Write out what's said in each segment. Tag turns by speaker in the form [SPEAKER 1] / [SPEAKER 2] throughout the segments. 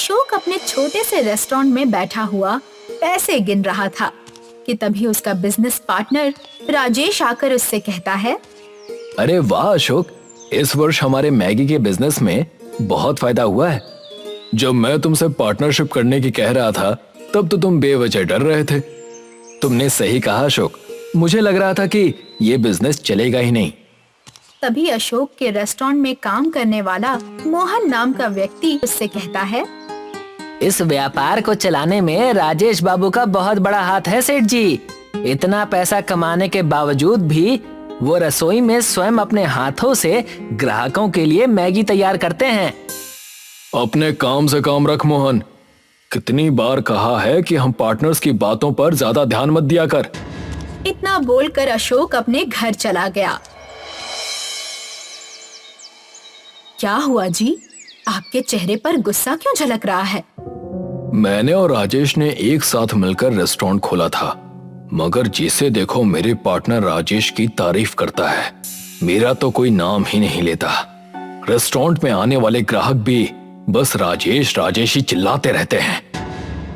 [SPEAKER 1] अशोक अपने छोटे से रेस्टोरेंट में बैठा हुआ पैसे गिन रहा था कि तभी उसका बिजनेस पार्टनर राजेश आकर उससे कहता है,
[SPEAKER 2] अरे वाह अशोक, इस वर्ष हमारे मैगी के बिजनेस में बहुत फायदा हुआ है। जब मैं तुमसे पार्टनरशिप करने की कह रहा था तब तो तुम बेवजह डर रहे थे। तुमने सही कहा अशोक, मुझे लग रहा था कि ये बिजनेस चलेगा ही नहीं।
[SPEAKER 1] तभी अशोक के रेस्टोरेंट में काम करने वाला मोहन नाम का व्यक्ति उससे कहता है,
[SPEAKER 3] इस व्यापार को चलाने में राजेश बाबू का बहुत बड़ा हाथ है सेठ जी। इतना पैसा कमाने के बावजूद भी वो रसोई में स्वयं अपने हाथों से ग्राहकों के लिए मैगी तैयार करते हैं।
[SPEAKER 2] अपने काम से काम रख मोहन। कितनी बार कहा है कि हम पार्टनर्स की बातों पर ज्यादा ध्यान मत दिया कर।
[SPEAKER 1] इतना बोलकर अशोक अपने घर चला गया। क्या हुआ जी, आपके चेहरे पर गुस्सा क्यों झलक रहा है?
[SPEAKER 2] मैंने और राजेश ने एक साथ मिलकर रेस्टोरेंट खोला था, मगर जिसे देखो मेरे पार्टनर राजेश की तारीफ करता है, मेरा तो कोई नाम ही नहीं लेता। रेस्टोरेंट में आने वाले ग्राहक भी बस राजेश राजेश ही चिल्लाते रहते हैं।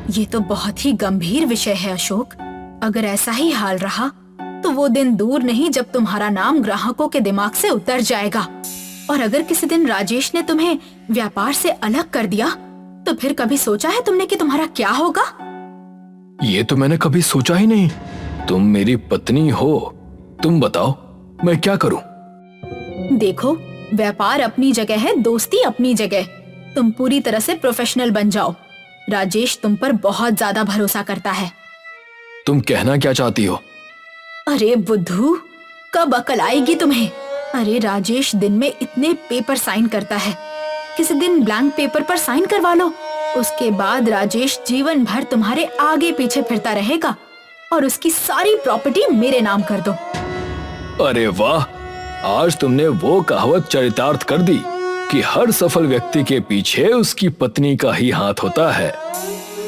[SPEAKER 1] ये तो बहुत ही गंभीर विषय है अशोक। अगर ऐसा ही हाल रहा तो वो दिन दूर नहीं जब तुम्हारा नाम ग्राहकों के दिमाग से उतर जाएगा। और अगर किसी दिन राजेश ने तुम्हें व्यापार से अलग कर दिया तो फिर कभी सोचा है तुमने कि तुम्हारा क्या होगा?
[SPEAKER 2] ये तो मैंने कभी सोचा ही नहीं। तुम मेरी पत्नी हो, तुम बताओ मैं क्या करूं?
[SPEAKER 1] देखो, व्यापार अपनी जगह है, दोस्ती अपनी जगह। तुम पूरी तरह से प्रोफेशनल बन जाओ। राजेश तुम पर बहुत ज्यादा भरोसा करता है।
[SPEAKER 2] तुम कहना क्या चाहती हो?
[SPEAKER 1] अरे बुद्धू, कब अकल आएगी तुम्हें? अरे राजेश दिन में इतने पेपर साइन करता है, किसी दिन ब्लैंक पेपर पर साइन करवा लो। उसके बाद राजेश जीवन भर तुम्हारे आगे पीछे फिरता रहेगा और उसकी सारी प्रॉपर्टी मेरे नाम कर दो।
[SPEAKER 2] अरे वाह, आज तुमने वो कहावत चरितार्थ कर दी कि हर सफल व्यक्ति के पीछे उसकी पत्नी का ही हाथ होता है।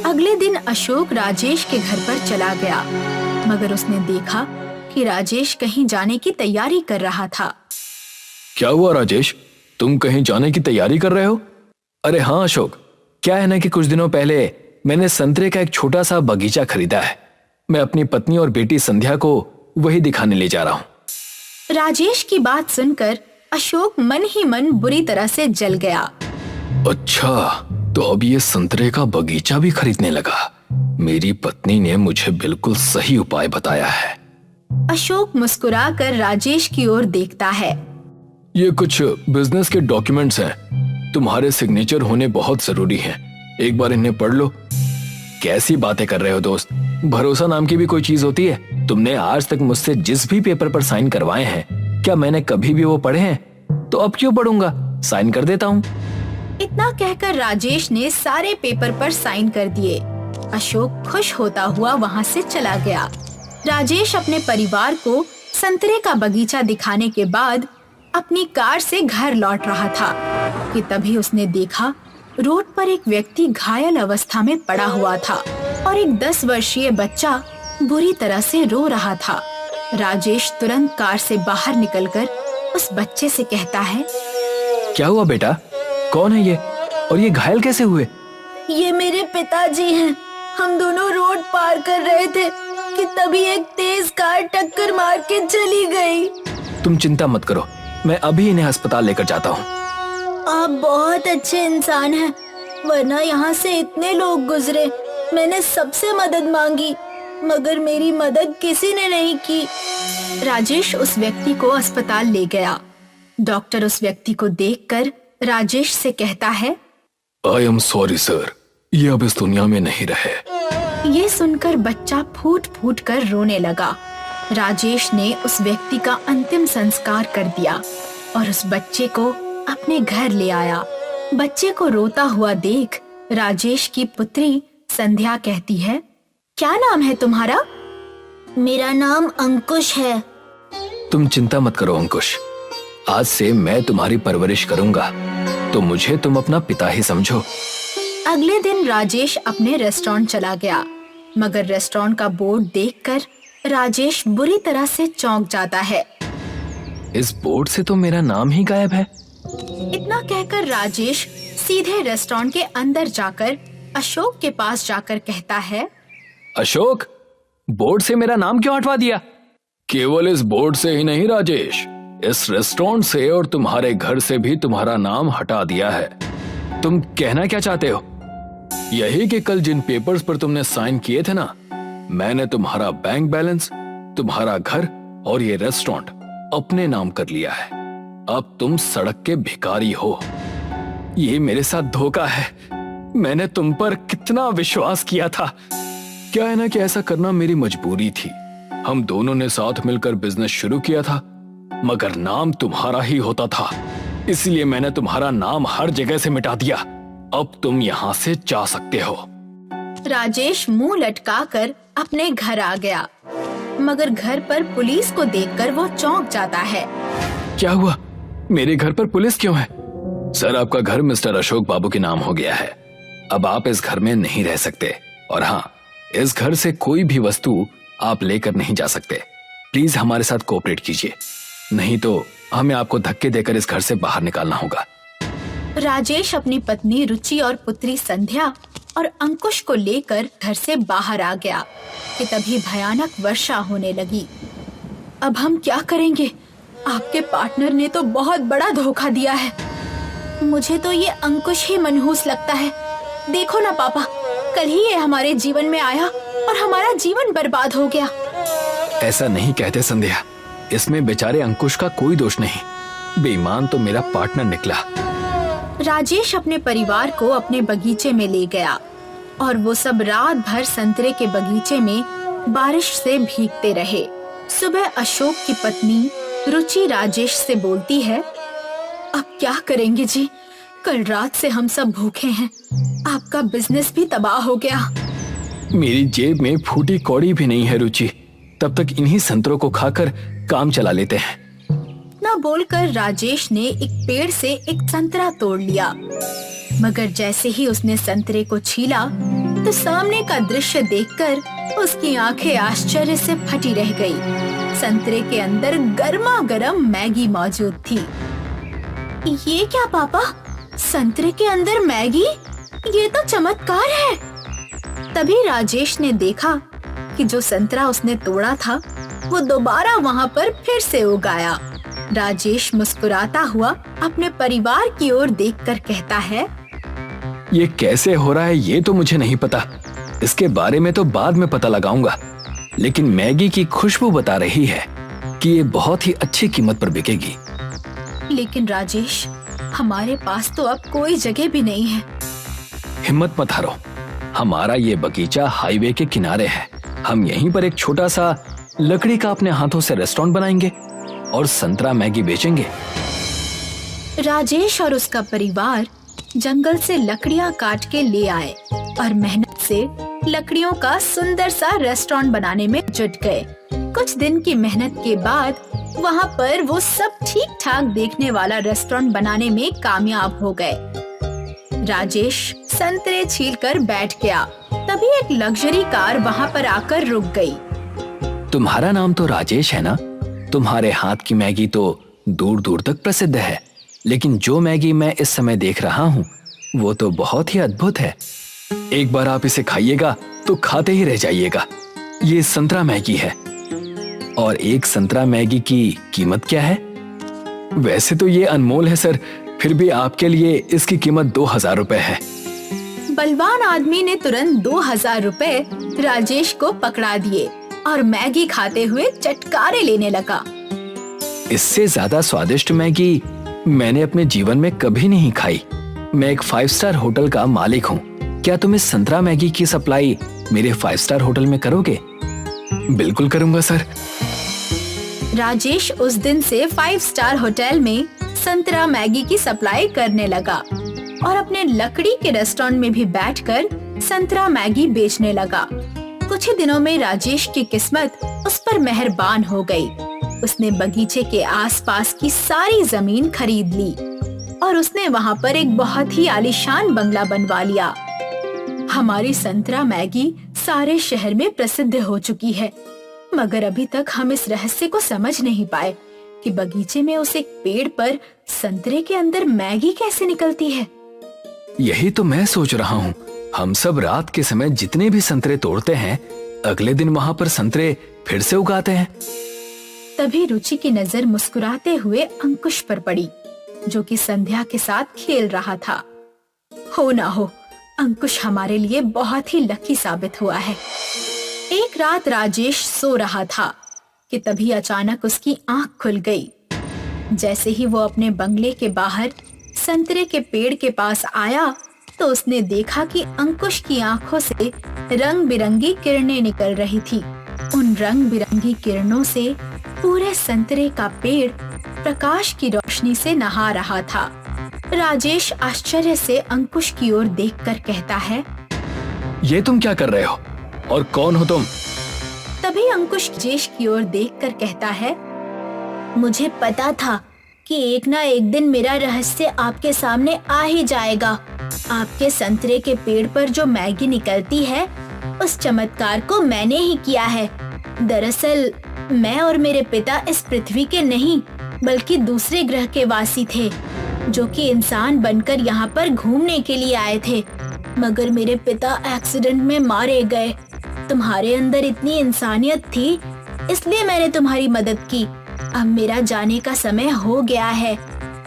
[SPEAKER 1] अगले दिन अशोक राजेश के घर पर चला गया, मगर उसने देखा कि राजेश कहीं जाने की तैयारी कर रहा था।
[SPEAKER 2] क्या हुआ राजेश, तुम कहीं जाने की तैयारी कर रहे हो? अरे हाँ अशोक, क्या है ना कि कुछ दिनों पहले मैंने संतरे का एक छोटा सा बगीचा खरीदा है। मैं अपनी पत्नी और बेटी संध्या को वही दिखाने ले जा रहा हूँ।
[SPEAKER 1] राजेश की बात सुनकर अशोक मन ही मन बुरी तरह से जल गया।
[SPEAKER 2] अच्छा, तो अब ये संतरे का बगीचा भी खरीदने लगा। मेरी पत्नी ने मुझे बिल्कुल सही उपाय बताया है।
[SPEAKER 1] अशोक मुस्कुराकर राजेश की ओर देखता है।
[SPEAKER 2] ये कुछ बिजनेस के डॉक्यूमेंट्स हैं, तुम्हारे सिग्नेचर होने बहुत जरूरी हैं। एक बार इन्हें पढ़ लो। कैसी बातें कर रहे हो दोस्त, भरोसा नाम की भी कोई चीज होती है? तुमने आज तक मुझसे जिस भी पेपर पर साइन करवाए हैं, क्या मैंने कभी भी वो पढ़े हैं? तो अब क्यों पढ़ूंगा, साइन कर देता हूँ।
[SPEAKER 1] इतना कहकर राजेश ने सारे पेपर पर साइन कर दिए। अशोक खुश होता हुआ वहाँ से चला गया। राजेश अपने परिवार को संतरे का बगीचा दिखाने के बाद अपनी कार से घर लौट रहा था कि तभी उसने देखा रोड पर एक व्यक्ति घायल अवस्था में पड़ा हुआ था और एक 10 वर्षीय बच्चा बुरी तरह से रो रहा था। राजेश तुरंत कार से बाहर निकलकर उस बच्चे से कहता है,
[SPEAKER 2] क्या हुआ बेटा, कौन है ये और ये घायल कैसे हुए?
[SPEAKER 1] ये मेरे पिताजी हैं। हम दोनों रोड पार कर रहे थे कि तभी एक तेज कार टक्कर मार के चली गई।
[SPEAKER 2] तुम चिंता मत करो, मैं अभी इन्हें अस्पताल लेकर जाता हूँ।
[SPEAKER 1] आप बहुत अच्छे इंसान हैं, वरना यहाँ से इतने लोग गुजरे। मैंने सबसे मदद मांगी मगर मेरी मदद किसी ने नहीं की। राजेश उस व्यक्ति को अस्पताल ले गया। डॉक्टर उस व्यक्ति को देखकर राजेश से कहता है,
[SPEAKER 2] आई एम सॉरी सर, ये अब इस दुनिया में नहीं रहे।
[SPEAKER 1] ये सुनकर बच्चा फूट फूट कर रोने लगा। राजेश ने उस व्यक्ति का अंतिम संस्कार कर दिया और उस बच्चे को अपने घर ले आया। बच्चे को रोता हुआ देख राजेश की पुत्री संध्या कहती है, क्या नाम है तुम्हारा? मेरा नाम अंकुश है।
[SPEAKER 2] तुम चिंता मत करो अंकुश, आज से मैं तुम्हारी परवरिश करूंगा, तो मुझे तुम अपना पिता ही समझो।
[SPEAKER 1] अगले दिन राजेश अपने रेस्टोरेंट चला गया, मगर रेस्टोरेंट का बोर्ड देखकर राजेश बुरी तरह से चौंक जाता है।
[SPEAKER 2] इस बोर्ड से तो मेरा नाम ही गायब है।
[SPEAKER 1] इतना कहकर राजेश सीधे रेस्टोरेंट के अंदर जाकर अशोक के पास जाकर कहता है,
[SPEAKER 2] अशोक, बोर्ड से मेरा नाम क्यों हटवा दिया? केवल इस बोर्ड से ही नहीं राजेश, इस रेस्टोरेंट से और तुम्हारे घर से भी तुम्हारा नाम हटा दिया है। तुम कहना क्या चाहते हो? यही कि कल जिन पेपर्स पर तुमने साइन किए थे ना, मैंने तुम्हारा बैंक बैलेंस, तुम्हारा घर और ये रेस्टोरेंट अपने नाम कर लिया है। अब तुम सड़क के भिखारी हो। ये मेरे साथ धोखा है। मैंने तुम पर कितना विश्वास किया था। क्या है ना कि ऐसा करना मेरी मजबूरी थी। हम दोनों ने साथ मिलकर बिजनेस शुरू किया था, मगर नाम तुम्हारा ही होता था, इसलिए मैंने तुम्हारा नाम हर जगह से मिटा दिया। अब तुम यहाँ से जा सकते हो।
[SPEAKER 1] राजेश मुंह लटकाकर अपने घर आ गया, मगर घर पर पुलिस को देखकर वो चौंक जाता है।
[SPEAKER 2] क्या हुआ? मेरे घर पर पुलिस क्यों है? सर, आपका घर मिस्टर अशोक बाबू के नाम हो गया है। अब आप इस घर में नहीं रह सकते, और हाँ, इस घर से कोई भी वस्तु आप लेकर नहीं जा सकते। प्लीज हमारे साथ कोऑपरेट कीजिए, नहीं तो हमें आपको धक्के देकर इस घर से बाहर निकालना होगा।
[SPEAKER 1] राजेश अपनी पत्नी रुचि और पुत्री संध्या और अंकुश को लेकर घर से बाहर आ गया कि तभी भयानक वर्षा होने लगी। अब हम क्या करेंगे? आपके पार्टनर ने तो बहुत बड़ा धोखा दिया है। मुझे तो ये अंकुश ही मनहूस लगता है। देखो ना पापा, कल ही ये हमारे जीवन में आया और हमारा जीवन बर्बाद हो गया।
[SPEAKER 2] ऐसा नहीं कहते संध्या, इसमें बेचारे अंकुश का कोई दोष नहीं। बेईमान तो मेरा पार्टनर निकला।
[SPEAKER 1] राजेश अपने परिवार को अपने बगीचे में ले गया और वो सब रात भर संतरे के बगीचे में बारिश से भीगते रहे। सुबह अशोक की पत्नी रुचि राजेश से बोलती है, अब क्या करेंगे जी? कल रात से हम सब भूखे हैं। आपका बिजनेस भी तबाह हो गया।
[SPEAKER 2] मेरी जेब में फूटी कौड़ी भी नहीं है रुचि। तब तक इन्हीं संतरों को खाकर काम चला लेते हैं।
[SPEAKER 1] ना बोलकर राजेश ने एक पेड़ से एक संतरा तोड़ लिया, मगर जैसे ही उसने संतरे को छीला तो सामने का दृश्य देखकर उसकी आंखें आश्चर्य से फटी रह गई। संतरे के अंदर गर्मा गर्म मैगी मौजूद थी। ये क्या पापा? संतरे के अंदर मैगी? ये तो चमत्कार है। तभी राजेश ने देखा कि जो संतरा उसने तोड़ा था वो दोबारा वहाँ पर फिर से उगाया। राजेश मुस्कुराता हुआ अपने परिवार की ओर देखकर कहता है,
[SPEAKER 2] ये कैसे हो रहा है ये तो मुझे नहीं पता। इसके बारे में तो बाद में पता लगाऊंगा, लेकिन मैगी की खुशबू बता रही है कि ये बहुत ही अच्छी कीमत पर बिकेगी।
[SPEAKER 1] लेकिन राजेश, हमारे पास तो अब कोई जगह भी नहीं है।
[SPEAKER 2] हिम्मत मत हारो। हमारा ये बगीचा हाईवे के किनारे है। हम यहीं पर एक छोटा सा लकड़ी का अपने हाथों से रेस्टोरेंट बनाएंगे और संतरा मैगी बेचेंगे।
[SPEAKER 1] राजेश और उसका परिवार जंगल से लकड़ियां काट के ले आए और मेहनत से लकड़ियों का सुंदर सा रेस्टोरेंट बनाने में जुट गए। कुछ दिन की मेहनत के बाद वहाँ पर वो सब ठीक ठाक देखने वाला रेस्टोरेंट बनाने में कामयाब हो गए। राजेश संतरे छीलकर बैठ गया। तभी एक लग्जरी कार वहाँ पर आकर रुक गई।
[SPEAKER 2] तुम्हारा नाम तो राजेश है ना? तुम्हारे हाथ की मैगी तो दूर दूर तक प्रसिद्ध है, लेकिन जो मैगी मैं इस समय देख रहा हूँ वो तो बहुत ही अद्भुत है। एक बार आप इसे खाइएगा तो खाते ही रह जाइएगा। ये संतरा मैगी है। और एक संतरा मैगी की कीमत क्या है? वैसे तो ये अनमोल है सर, फिर भी आपके लिए इसकी कीमत 2000 रुपए है।
[SPEAKER 1] बलवान आदमी ने तुरंत 2000 रुपए राजेश को पकड़ा दिए और मैगी खाते हुए चटकारे लेने लगा।
[SPEAKER 2] इससे ज्यादा स्वादिष्ट मैगी मैंने अपने जीवन में कभी नहीं खाई। मैं एक 5 स्टार होटल का मालिक हूँ। क्या तुम इस संतरा मैगी की सप्लाई मेरे 5 स्टार होटल में करोगे? बिल्कुल करूंगा सर।
[SPEAKER 1] राजेश उस दिन से 5 स्टार होटल में संतरा मैगी की सप्लाई करने लगा और अपने लकड़ी के रेस्टोरेंट में भी बैठकर संतरा मैगी बेचने लगा। कुछ ही दिनों में राजेश की किस्मत उस पर मेहरबान हो गई। उसने बगीचे के आसपास की सारी जमीन खरीद ली और उसने वहाँ पर एक बहुत ही आलीशान बंगला बनवा लिया। हमारी संतरा मैगी सारे शहर में प्रसिद्ध हो चुकी है, मगर अभी तक हम इस रहस्य को समझ नहीं पाए कि बगीचे में उस एक पेड़ पर संतरे के अंदर मैगी कैसे निकलती है।
[SPEAKER 2] यही तो मैं सोच रहा हूँ, हम सब रात के समय जितने भी संतरे तोड़ते हैं, अगले दिन वहाँ पर संतरे फिर से उगाते हैं।
[SPEAKER 1] तभी रुचि की नजर मुस्कुराते हुए अंकुश पर पड़ी, जो कि संध्या के साथ खेल रहा था। हो ना हो, अंकुश हमारे लिए बहुत ही लकी साबित हुआ है। एक रात राजेश सो रहा था कि तभी अचानक उसकी आंख खुल गई। जैसे ही वो अपने बंगले के बाहर संतरे के पेड़ के पास आया तो उसने देखा कि अंकुश की आंखों से रंग बिरंगी किरणें निकल रही थी। उन रंग बिरंगी किरणों से पूरे संतरे का पेड़ प्रकाश की रोशनी से नहा रहा था। राजेश आश्चर्य से अंकुश की ओर देखकर कहता है,
[SPEAKER 2] ये तुम क्या कर रहे हो और कौन हो तुम?
[SPEAKER 1] तभी अंकुश राजेश की ओर देखकर कहता है, मुझे पता था कि एक ना एक दिन मेरा रहस्य आपके सामने आ ही जाएगा। आपके संतरे के पेड़ पर जो मैगी निकलती है, उस चमत्कार को मैंने ही किया है। दरअसल मैं और मेरे पिता इस पृथ्वी के नहीं बल्कि दूसरे ग्रह के वासी थे, जो कि इंसान बनकर यहाँ पर घूमने के लिए आए थे, मगर मेरे पिता एक्सीडेंट में मारे गए। तुम्हारे अंदर इतनी इंसानियत थी, इसलिए मैंने तुम्हारी मदद की। अब मेरा जाने का समय हो गया है,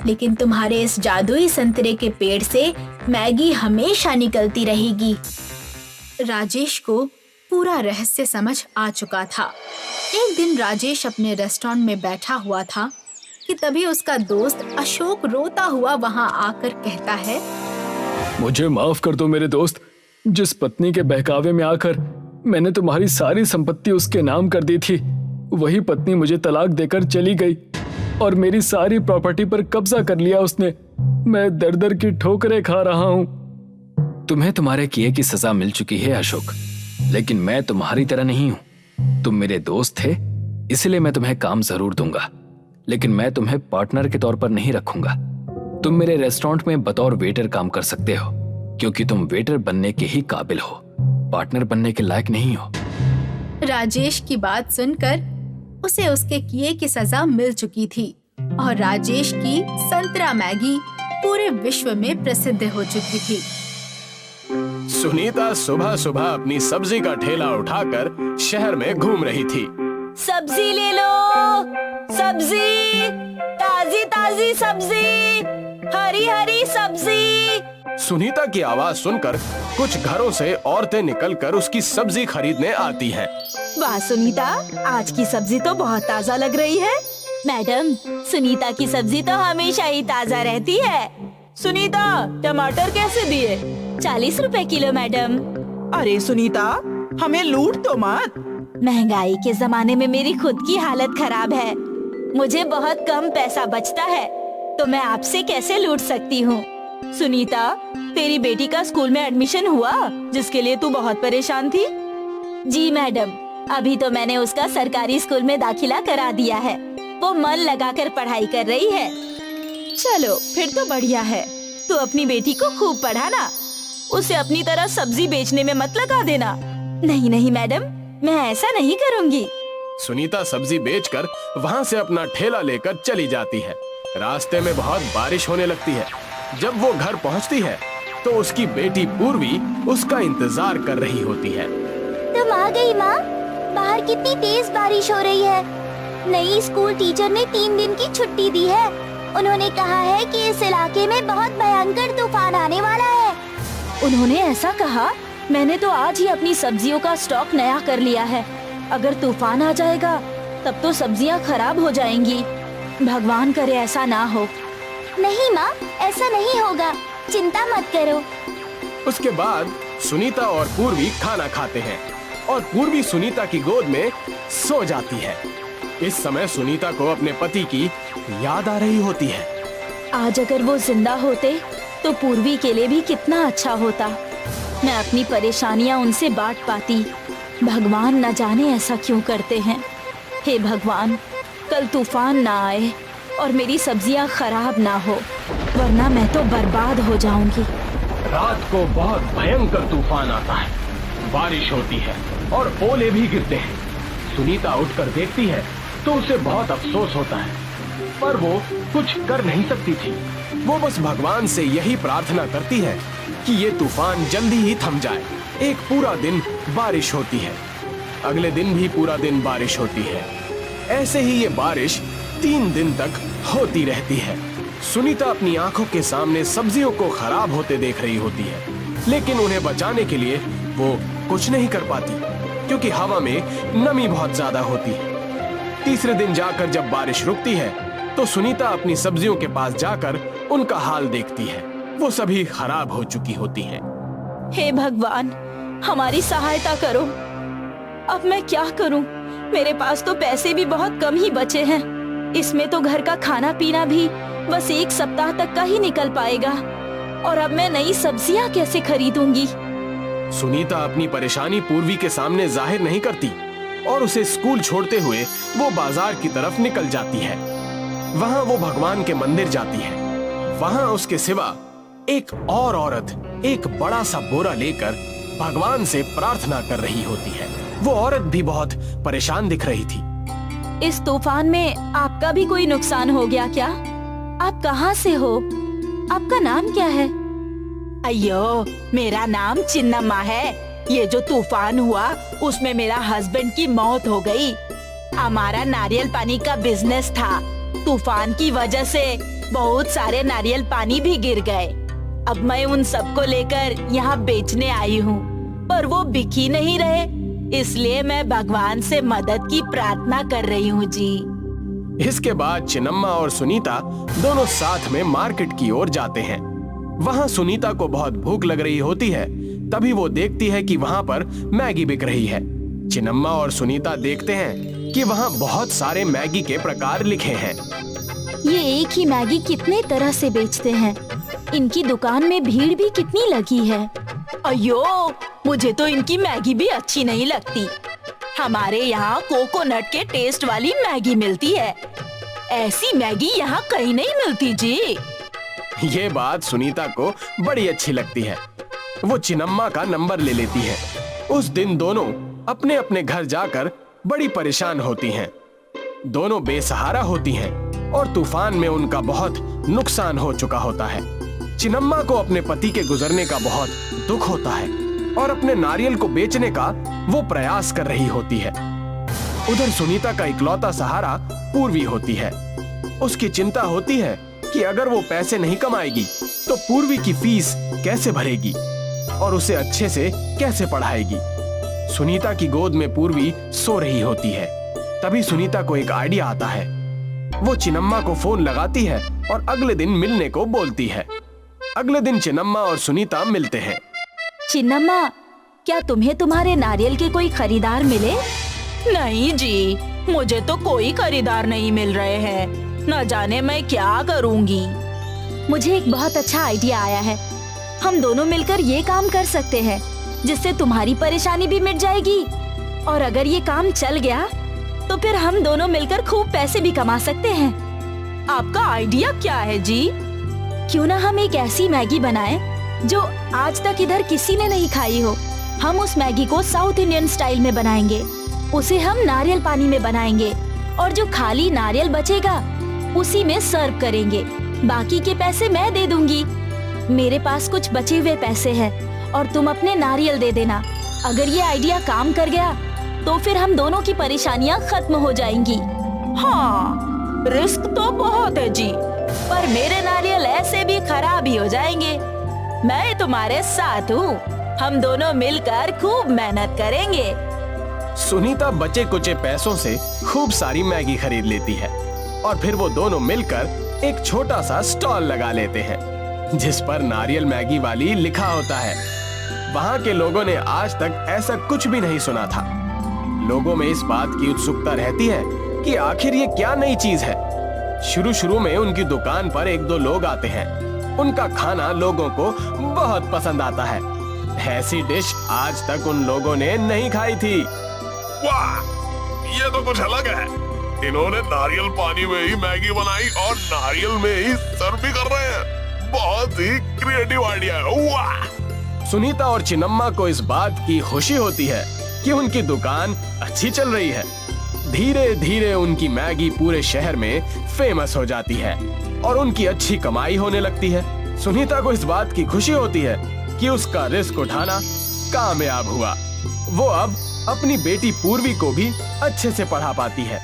[SPEAKER 1] लेकिन तुम्हारे इस जादुई संतरे के पेड़ से मैगी हमेशा निकलती रहेगी। राजेश को पूरा रहस्य समझ आ चुका था। एक दिन राजेश अपने रेस्टोरेंट में बैठा हुआ था कि तभी उसका दोस्त अशोक रोता हुआ वहां आकर कहता है,
[SPEAKER 2] मुझे माफ कर दो मेरे दोस्त, जिस पत्नी के बहकावे में आकर मैंने तुम्हारी सारी संपत्ति उसके नाम कर दी थी, वही पत्नी मुझे तलाक देकर चली गई और मेरी सारी प्रॉपर्टी पर कब्जा कर लिया उसने। मैं दर दर की ठोकरें खा रहा हूँ। तुम्हें तुम्हारे किए की सजा मिल चुकी है अशोक, लेकिन मैं तुम्हारी तरह नहीं हूँ। तुम मेरे दोस्त थे, इसलिए मैं तुम्हें काम जरूर दूंगा, लेकिन मैं तुम्हें पार्टनर के तौर पर नहीं रखूंगा। तुम मेरे रेस्टोरेंट में बतौर वेटर काम कर सकते हो, क्योंकि तुम वेटर बनने के ही काबिल हो, पार्टनर बनने के लायक नहीं हो।
[SPEAKER 1] राजेश की बात सुनकर उसे उसके किए की सजा मिल चुकी थी और राजेश की संतरा मैगी पूरे विश्व में प्रसिद्ध हो चुकी थी।
[SPEAKER 4] सुनीता सुबह सुबह अपनी सब्जी का ठेला उठाकर शहर में घूम रही थी।
[SPEAKER 5] सब्जी ले लो, सब्जी, ताजी ताजी सब्जी, हरी हरी सब्जी।
[SPEAKER 4] सुनीता की आवाज सुनकर कुछ घरों से औरतें निकलकर उसकी सब्जी खरीदने आती हैं।
[SPEAKER 5] वाह सुनीता, आज की सब्जी तो बहुत ताजा लग रही है। मैडम, सुनीता की सब्जी तो हमेशा ही ताजा रहती है। सुनीता, टमाटर कैसे दिए? 40 रुपए किलो मैडम।
[SPEAKER 6] अरे सुनीता, हमें लूट तो मत।
[SPEAKER 5] महंगाई के जमाने में मेरी खुद की हालत खराब है, मुझे बहुत कम पैसा बचता है, तो मैं आपसे कैसे लूट सकती हूँ। सुनीता, तेरी बेटी का स्कूल में एडमिशन हुआ, जिसके लिए तू बहुत परेशान थी? जी मैडम, अभी तो मैंने उसका सरकारी स्कूल में दाखिला करा दिया है। वो मन लगाकर पढ़ाई कर रही है।
[SPEAKER 6] चलो फिर तो बढ़िया है।
[SPEAKER 5] तू अपनी बेटी को खूब पढ़ाना, उसे अपनी तरह सब्जी बेचने में मत लगा देना। नहीं नहीं मैडम, मैं ऐसा नहीं करूँगी।
[SPEAKER 4] सुनीता सब्जी बेचकर वहाँ से अपना ठेला लेकर चली जाती है। रास्ते में बहुत बारिश होने लगती है। जब वो घर पहुँचती है तो उसकी बेटी पूर्वी उसका इंतजार कर रही होती है।
[SPEAKER 7] तुम आ गई माँ, बाहर कितनी तेज बारिश हो रही है। नई स्कूल टीचर ने 3 दिन की छुट्टी दी है। उन्होंने कहा है कि इस इलाके में बहुत भयंकर तूफान आने वाला है।
[SPEAKER 5] उन्होंने ऐसा कहा? मैंने तो आज ही अपनी सब्जियों का स्टॉक नया कर लिया है। अगर तूफान आ जाएगा तब तो सब्जियां खराब हो जाएंगी। भगवान करे ऐसा ना हो।
[SPEAKER 7] नहीं माँ, ऐसा नहीं होगा, चिंता मत करो।
[SPEAKER 4] उसके बाद सुनीता और पूर्वी खाना खाते हैं और पूर्वी सुनीता की गोद में सो जाती है। इस समय सुनीता को अपने पति की याद आ रही होती है।
[SPEAKER 5] आज अगर वो जिंदा होते तो पूर्वी के लिए भी कितना अच्छा होता। मैं अपनी परेशानियां उनसे बांट पाती। भगवान न जाने ऐसा क्यों करते हैं। हे भगवान, कल तूफान ना आए और मेरी सब्जियां खराब ना हो, वरना मैं तो बर्बाद हो जाऊंगी।
[SPEAKER 4] रात को बहुत भयंकर तूफान आता है, बारिश होती है और ओले भी गिरते हैं। सुनीता उठकर देखती है तो उसे बहुत अफसोस होता है। पर वो कुछ कर नहीं सकती थी। वो बस भगवान से यही प्रार्थना करती है कि ये तूफान जल्दी ही थम जाए। एक पूरा दिन बारिश होती है, अगले दिन भी पूरा दिन बारिश होती है। ऐसे ही ये बारिश 3 दिन तक होती रहती है। सुनीता अपनी आंखों के सामने सब्जियों को खराब होते देख रही होती है, लेकिन उन्हें बचाने के लिए वो कुछ नहीं कर पाती, क्योंकि हवा में नमी बहुत ज्यादा होती है। तीसरे दिन जाकर जब बारिश रुकती है तो सुनीता अपनी सब्जियों के पास जाकर उनका हाल देखती है। वो सभी खराब हो चुकी होती हैं।
[SPEAKER 5] हे भगवान, हमारी सहायता करो। अब मैं क्या करूं? मेरे पास तो पैसे भी बहुत कम ही बचे हैं। इसमें तो घर का खाना पीना भी बस 1 सप्ताह तक का ही निकल पाएगा। और अब मैं नई सब्जियां कैसे खरीदूंगी?
[SPEAKER 4] सुनीता अपनी परेशानी पूर्वी के सामने जाहिर नहीं करती और उसे स्कूल छोड़ते हुए वो बाजार की तरफ निकल जाती है। वहाँ वो भगवान के मंदिर जाती है। वहाँ उसके सिवा एक और औरत एक बड़ा सा बोरा लेकर भगवान से प्रार्थना कर रही होती है। वो औरत भी बहुत परेशान दिख रही थी।
[SPEAKER 5] इस तूफान में आपका भी कोई नुकसान हो गया क्या? आप कहाँ से हो? आपका नाम क्या है?
[SPEAKER 6] अयो, मेरा नाम चिन्नम्मा है। ये जो तूफान हुआ उसमें मेरा हस्बैंड की मौत हो गई। हमारा नारियल पानी का बिजनेस था। तूफान की वजह से बहुत सारे नारियल पानी भी गिर गए। अब मैं उन सबको लेकर यहाँ बेचने आई हूँ, पर वो बिक ही नहीं रहे। इसलिए मैं भगवान से मदद की प्रार्थना कर रही हूँ जी।
[SPEAKER 4] इसके बाद चिन्नम्मा और सुनीता दोनों साथ में मार्केट की ओर जाते हैं। वहाँ सुनीता को बहुत भूख लग रही होती है। तभी वो देखती है कि वहाँ पर मैगी बिक रही है। चिन्नम्मा और सुनीता देखते हैं कि वहाँ बहुत सारे मैगी के प्रकार लिखे हैं।
[SPEAKER 5] ये एक ही मैगी कितने तरह से बेचते हैं। इनकी दुकान में भीड़ भी कितनी लगी है।
[SPEAKER 6] अयो, मुझे तो इनकी मैगी भी अच्छी नहीं लगती। हमारे यहाँ कोकोनट के टेस्ट वाली मैगी मिलती है। ऐसी मैगी यहाँ कहीं नहीं मिलती जी।
[SPEAKER 4] ये बात सुनीता को बड़ी अच्छी लगती है। वो चिन्नम्मा का नंबर ले लेती है। उस दिन दोनों अपने अपने घर जाकर बड़ी परेशान होती हैं। दोनों बेसहारा होती हैं और तूफान में उनका बहुत नुकसान हो चुका होता है। चिन्नम्मा को अपने पति के गुजरने का बहुत दुख होता है और अपने नारियल को बेचने का वो प्रयास कर रही होती है। उधर सुनीता का इकलौता सहारा पूर्वी होती है। उसकी चिंता होती है कि अगर वो पैसे नहीं कमाएगी तो पूर्वी की फीस कैसे भरेगी और उसे अच्छे से कैसे पढ़ाएगी। सुनीता की गोद में पूर्वी सो रही होती है। तभी सुनीता को एक आइडिया आता है। वो चिन्नम्मा को फोन लगाती है और अगले दिन मिलने को बोलती है। अगले दिन चिन्नम्मा और सुनीता मिलते हैं।
[SPEAKER 5] चिन्नम्मा, क्या तुम्हें तुम्हारे नारियल के कोई खरीदार मिले?
[SPEAKER 6] नहीं जी, मुझे तो कोई खरीदार नहीं मिल रहे हैं। न जाने मैं क्या करूँगी।
[SPEAKER 5] मुझे एक बहुत अच्छा आइडिया आया है। हम दोनों मिलकर ये काम कर सकते हैं, जिससे तुम्हारी परेशानी भी मिट जाएगी। और अगर ये काम चल गया तो फिर हम दोनों मिलकर खूब पैसे भी कमा सकते हैं।
[SPEAKER 6] आपका आइडिया क्या है जी?
[SPEAKER 5] क्यों ना हम एक ऐसी मैगी बनाएं जो आज तक इधर किसी ने नहीं खाई हो। हम उस मैगी को साउथ इंडियन स्टाइल में बनाएंगे। उसे हम नारियल पानी में बनाएंगे और जो खाली नारियल बचेगा उसी में सर्व करेंगे। बाकी के पैसे मैं दे दूंगी। मेरे पास कुछ बचे हुए पैसे हैं और तुम अपने नारियल दे देना। अगर ये आइडिया काम कर गया तो फिर हम दोनों की परेशानियां खत्म हो जाएंगी।
[SPEAKER 6] हाँ, रिस्क तो बहुत है जी, पर मेरे नारियल ऐसे भी खराब ही हो जाएंगे। मैं तुम्हारे साथ हूँ। हम दोनों मिलकर खूब मेहनत करेंगे।
[SPEAKER 4] सुनीता बचे कुचे पैसों से खूब सारी मैगी खरीद लेती है और फिर वो दोनों मिलकर एक छोटा सा स्टॉल लगा लेते हैं, जिस पर नारियल मैगी वाली लिखा होता है। वहाँ के लोगों ने आज तक ऐसा कुछ भी नहीं सुना था। लोगों में इस बात की उत्सुकता रहती है कि आखिर ये क्या नई चीज है। शुरू में उनकी दुकान पर 1-2 लोग आते हैं। उनका खाना लोगों को बहुत पसंद आता है। ऐसी डिश आज तक उन लोगों ने नहीं खाई थी।
[SPEAKER 8] वाह, ये तो कुछ अलग है। इन्होंने नारियल पानी में ही मैगी बनाई और नारियल में ही सर्व भी कर रहे हैं। बहुत ही क्रिएटिव आइडिया है। वाह।
[SPEAKER 4] सुनीता और चिन्नम्मा को इस बात की खुशी होती है कि उनकी दुकान अच्छी चल रही है। धीरे धीरे उनकी मैगी पूरे शहर में फेमस हो जाती है और उनकी अच्छी कमाई होने लगती है। सुनीता को इस बात की खुशी होती है कि उसका रिस्क उठाना कामयाब हुआ। वो अब अपनी बेटी पूर्वी को भी अच्छे से पढ़ा पाती है।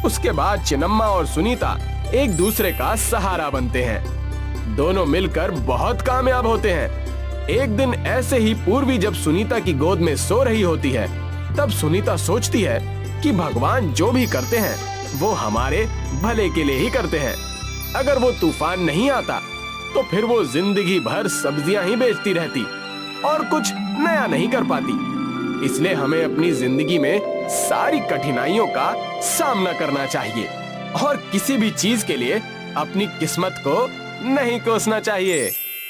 [SPEAKER 4] उसके बाद चिन्नम्मा और सुनीता एक दूसरे का सहारा बनते हैं। दोनों मिलकर बहुत कामयाब होते हैं। एक दिन ऐसे ही पूर्वी जब सुनीता की गोद में सो रही होती है, तब सुनीता सोचती है कि भगवान जो भी करते हैं वो हमारे भले के लिए ही करते हैं। अगर वो तूफान नहीं आता तो फिर वो जिंदगी भर सब्जियां ही बेचती रहती और कुछ नया नहीं कर पाती। इसलिए हमें अपनी जिंदगी में सारी कठिनाइयों का सामना करना चाहिए और किसी भी चीज के लिए अपनी किस्मत को नहीं कोसना चाहिए।